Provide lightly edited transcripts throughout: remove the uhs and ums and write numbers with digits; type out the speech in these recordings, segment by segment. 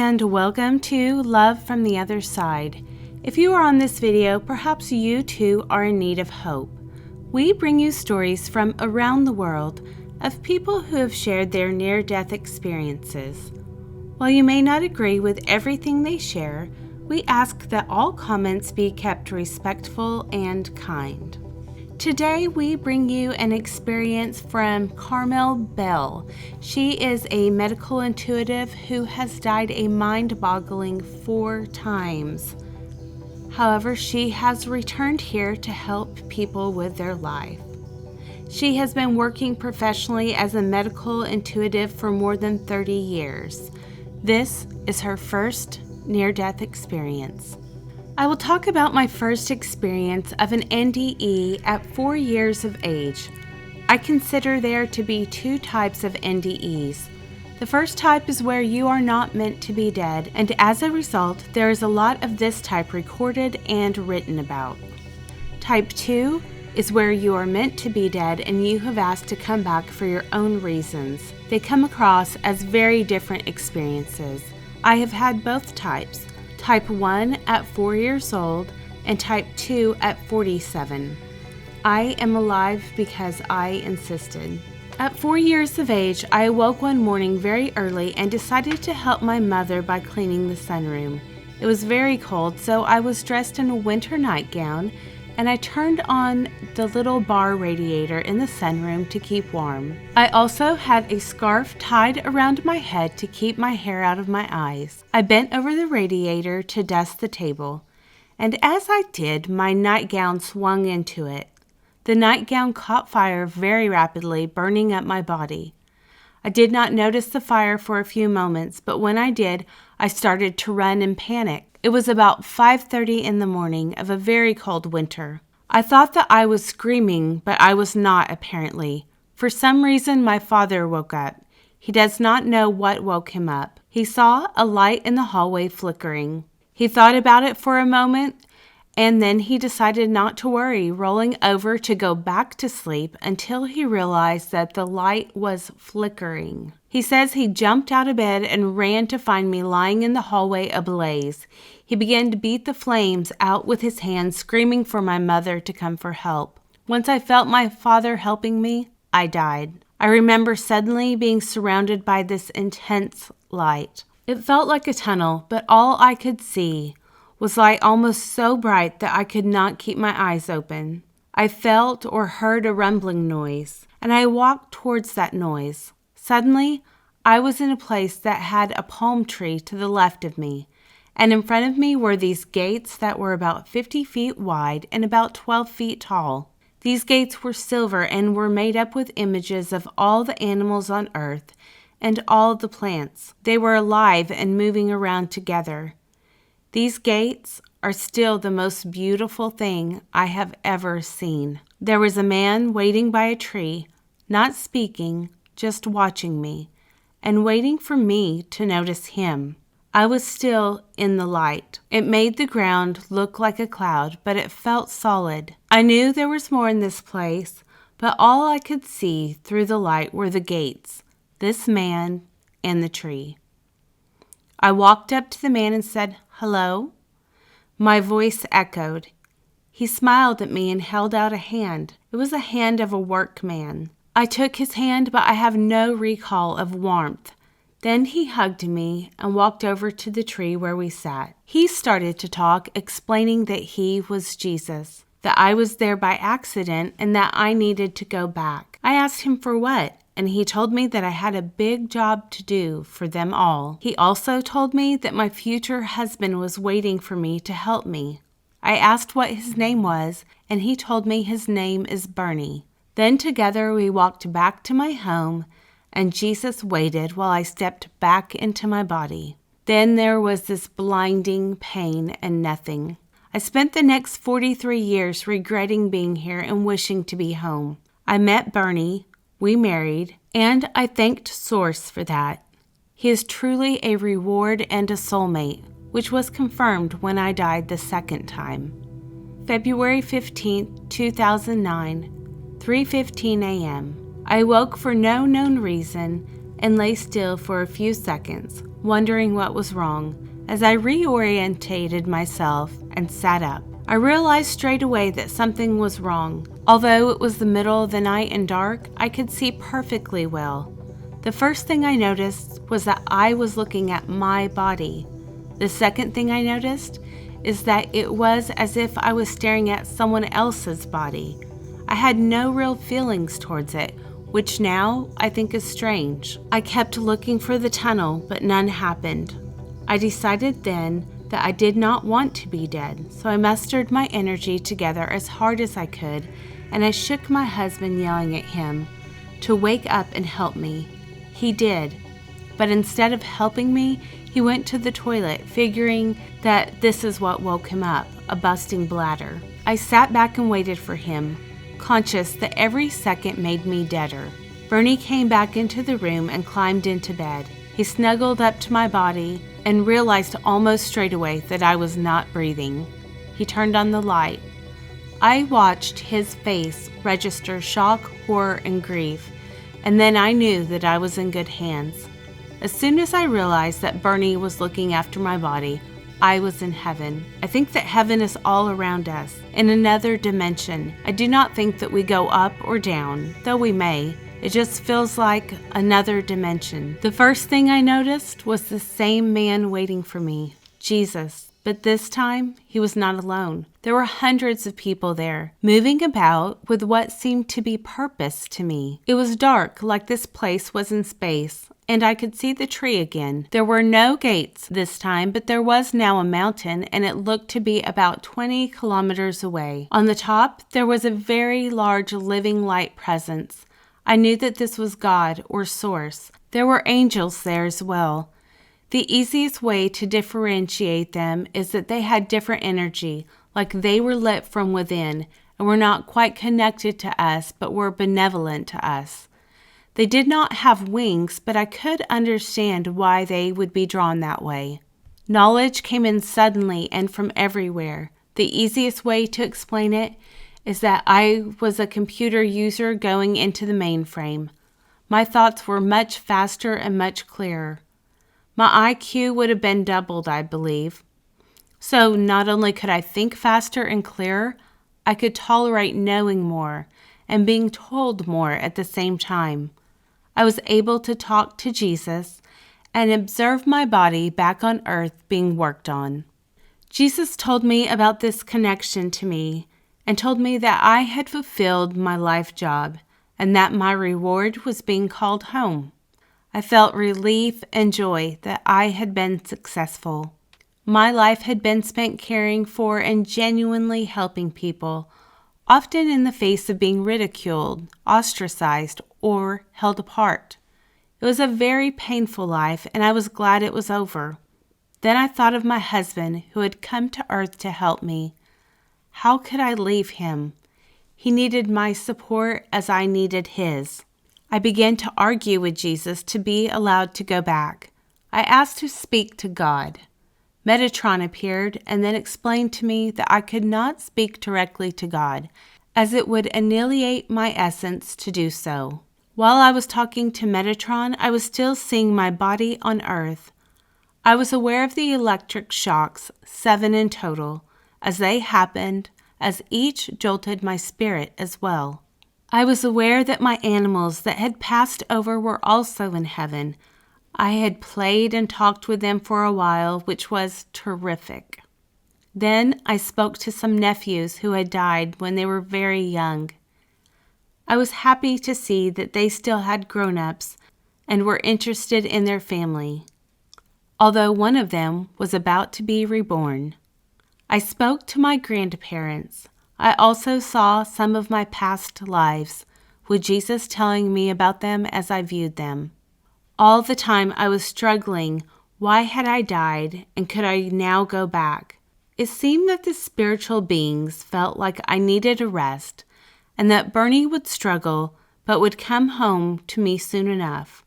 and welcome to Love from the Other Side. If you are on this video, perhaps you too are in need of hope. We bring you stories from around the world of people who have shared their near-death experiences. While you may not agree with everything they share, we ask that all comments be kept respectful and kind. Today we bring you an experience from Carmel Bell. She is a medical intuitive who has died a mind-boggling 4 times. However, she has returned here to help people with their life. She has been working professionally as a medical intuitive for more than 30 years. This is her first near-death experience. I will talk about my first experience of an NDE at 4 years of age. I consider there to be 2 types of NDEs. The first type is where you are not meant to be dead, and as a result, there is a lot of this type recorded and written about. Type 2 is where you are meant to be dead and you have asked to come back for your own reasons. They come across as very different experiences. I have had both types. Type 1 at 4 years old and Type 2 at 47. I am alive because I insisted. At 4 years of age, I awoke one morning very early and decided to help my mother by cleaning the sunroom. It was very cold, so I was dressed in a winter nightgown and I turned on the little bar radiator in the sunroom to keep warm. I also had a scarf tied around my head to keep my hair out of my eyes. I bent over the radiator to dust the table, and as I did, my nightgown swung into it. The nightgown caught fire very rapidly, burning up my body. I did not notice the fire for a few moments, but when I did, I started to run in panic. It was about 5:30 in the morning of a very cold winter. I thought that I was screaming, but I was not apparently. For some reason, my father woke up. He does not know what woke him up. He saw a light in the hallway flickering. He thought about it for a moment, and then he decided not to worry, rolling over to go back to sleep until he realized that the light was flickering. He says he jumped out of bed and ran to find me lying in the hallway ablaze. He began to beat the flames out with his hands, screaming for my mother to come for help. Once I felt my father helping me, I died. I remember suddenly being surrounded by this intense light. It felt like a tunnel, but all I could see was light almost so bright that I could not keep my eyes open. I felt or heard a rumbling noise, and I walked towards that noise. Suddenly, I was in a place that had a palm tree to the left of me, and in front of me were these gates that were about 50 feet wide and about 12 feet tall. These gates were silver and were made up with images of all the animals on earth and all the plants. They were alive and moving around together. These gates are still the most beautiful thing I have ever seen. There was a man waiting by a tree, not speaking, just watching me, and waiting for me to notice him. I was still in the light. It made the ground look like a cloud, but it felt solid. I knew there was more in this place, but all I could see through the light were the gates, this man, and the tree. I walked up to the man and said, "Hello?" My voice echoed. He smiled at me and held out a hand. It was the hand of a workman. I took his hand, but I have no recall of warmth. Then he hugged me and walked over to the tree where we sat. He started to talk, explaining that he was Jesus, that I was there by accident, and that I needed to go back. I asked him for what, and he told me that I had a big job to do for them all. He also told me that my future husband was waiting for me to help me. I asked what his name was, and he told me his name is Bernie. Then together we walked back to my home, and Jesus waited while I stepped back into my body. Then there was this blinding pain and nothing. I spent the next 43 years regretting being here and wishing to be home. I met Bernie, we married, and I thanked Source for that. He is truly a reward and a soulmate, which was confirmed when I died the second time. February 15, 2009, 3:15 a.m. I awoke for no known reason and lay still for a few seconds, wondering what was wrong. As I reorientated myself and sat up, I realized straight away that something was wrong. Although it was the middle of the night and dark, I could see perfectly well. The first thing I noticed was that I was looking at my body. The second thing I noticed is that it was as if I was staring at someone else's body. I had no real feelings towards it, which now I think is strange. I kept looking for the tunnel, but none happened. I decided then that I did not want to be dead, so I mustered my energy together as hard as I could, and I shook my husband, yelling at him to wake up and help me. He did, but instead of helping me, he went to the toilet, figuring that this is what woke him up, a busting bladder. I sat back and waited for him, conscious that every second made me deader. Bernie came back into the room and climbed into bed. He snuggled up to my body and realized almost straight away that I was not breathing. He turned on the light. I watched his face register shock, horror, and grief, and then I knew that I was in good hands. As soon as I realized that Bernie was looking after my body, I was in heaven. I think that heaven is all around us, in another dimension. I do not think that we go up or down, though we may. It just feels like another dimension. The first thing I noticed was the same man waiting for me, Jesus. But this time, he was not alone. There were hundreds of people there, moving about with what seemed to be purpose to me. It was dark, like this place was in space, and I could see the tree again. There were no gates this time, but there was now a mountain, and it looked to be about 20 kilometers away. On the top, there was a very large living light presence. I knew that this was God or Source. There were angels there as well. The easiest way to differentiate them is that they had different energy, like they were lit from within and were not quite connected to us, but were benevolent to us. They did not have wings, but I could understand why they would be drawn that way. Knowledge came in suddenly and from everywhere. The easiest way to explain it is that I was a computer user going into the mainframe. My thoughts were much faster and much clearer. My IQ would have been doubled, I believe. So not only could I think faster and clearer, I could tolerate knowing more and being told more at the same time. I was able to talk to Jesus and observe my body back on earth being worked on. Jesus told me about this connection to me and told me that I had fulfilled my life job and that my reward was being called home. I felt relief and joy that I had been successful. My life had been spent caring for and genuinely helping people, often in the face of being ridiculed, ostracized, or held apart. It was a very painful life, and I was glad it was over. Then I thought of my husband who had come to earth to help me. How could I leave him? He needed my support as I needed his. I began to argue with Jesus to be allowed to go back. I asked to speak to God. Metatron appeared and then explained to me that I could not speak directly to God, as it would annihilate my essence to do so. While I was talking to Metatron, I was still seeing my body on earth. I was aware of the electric shocks, 7 in total, as they happened, as each jolted my spirit as well. I was aware that my animals that had passed over were also in heaven. I had played and talked with them for a while, which was terrific. Then I spoke to some nephews who had died when they were very young. I was happy to see that they still had grown-ups and were interested in their family, although one of them was about to be reborn. I spoke to my grandparents. I also saw some of my past lives, with Jesus telling me about them as I viewed them. All the time I was struggling, why had I died, and could I now go back? It seemed that the spiritual beings felt like I needed a rest, and that Bernie would struggle, but would come home to me soon enough.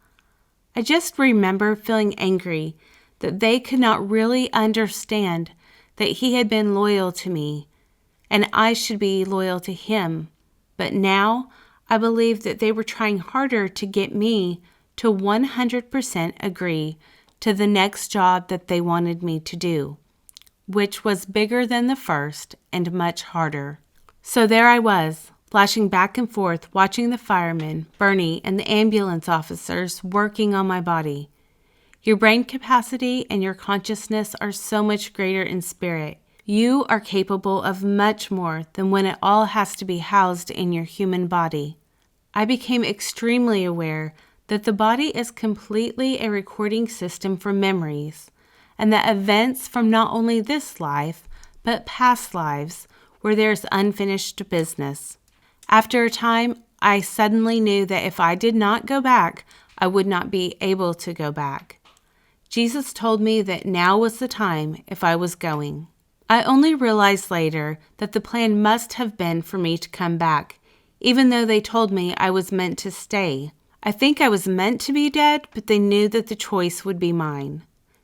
I just remember feeling angry that they could not really understand that he had been loyal to me, and I should be loyal to him. But now I believe that they were trying harder to get me to 100% agree to the next job that they wanted me to do, which was bigger than the first and much harder. So there I was, flashing back and forth, watching the firemen, Bernie, and the ambulance officers working on my body. Your brain capacity and your consciousness are so much greater in spirit. You are capable of much more than when it all has to be housed in your human body. I became extremely aware that the body is completely a recording system for memories, and that events from not only this life, but past lives, where there's unfinished business. After a time, I suddenly knew that if I did not go back, I would not be able to go back. Jesus told me that now was the time if I was going. I only realized later that the plan must have been for me to come back, even though they told me I was meant to stay. I think I was meant to be dead, but they knew that the choice would be mine.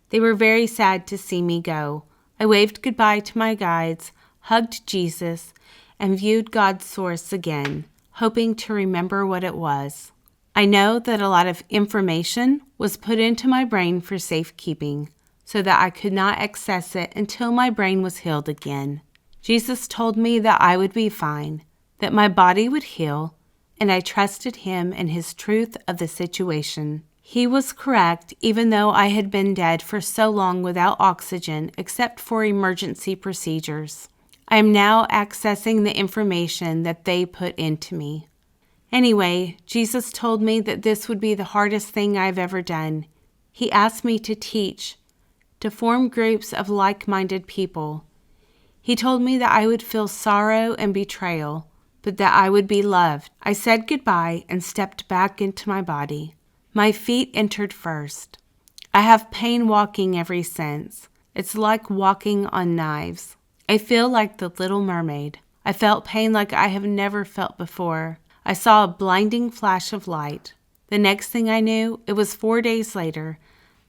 They were very sad to see me go. I waved goodbye to my guides, hugged Jesus, and viewed God's source again, hoping to remember what it was. I know that a lot of information was put into my brain for safekeeping, so that I could not access it until my brain was healed again. Jesus told me that I would be fine, that my body would heal, and I trusted him and his truth of the situation. He was correct, even though I had been dead for so long without oxygen except for emergency procedures. I am now accessing the information that they put into me. Anyway, Jesus told me that this would be the hardest thing I've ever done. He asked me to teach, to form groups of like-minded people. He told me that I would feel sorrow and betrayal, but that I would be loved. I said goodbye and stepped back into my body. My feet entered first. I have pain walking ever since. It's like walking on knives. I feel like the Little Mermaid. I felt pain like I have never felt before. I saw a blinding flash of light. The next thing I knew, it was 4 days later,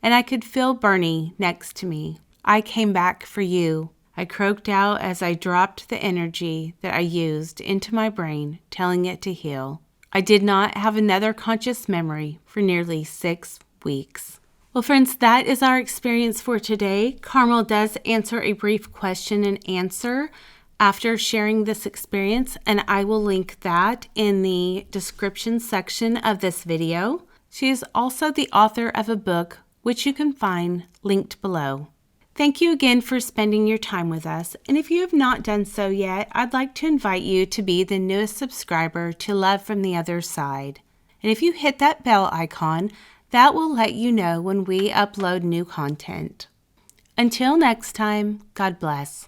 and I could feel Bernie next to me. I came back for you. I croaked out as I dropped the energy that I used into my brain, telling it to heal. I did not have another conscious memory for nearly 6 weeks. Well, friends, that is our experience for today. Carmel does answer a brief question and answer after sharing this experience, and I will link that in the description section of this video. She is also the author of a book, which you can find linked below. Thank you again for spending your time with us, and if you have not done so yet, I'd like to invite you to be the newest subscriber to Love from the Other Side. And if you hit that bell icon, that will let you know when we upload new content. Until next time, God bless.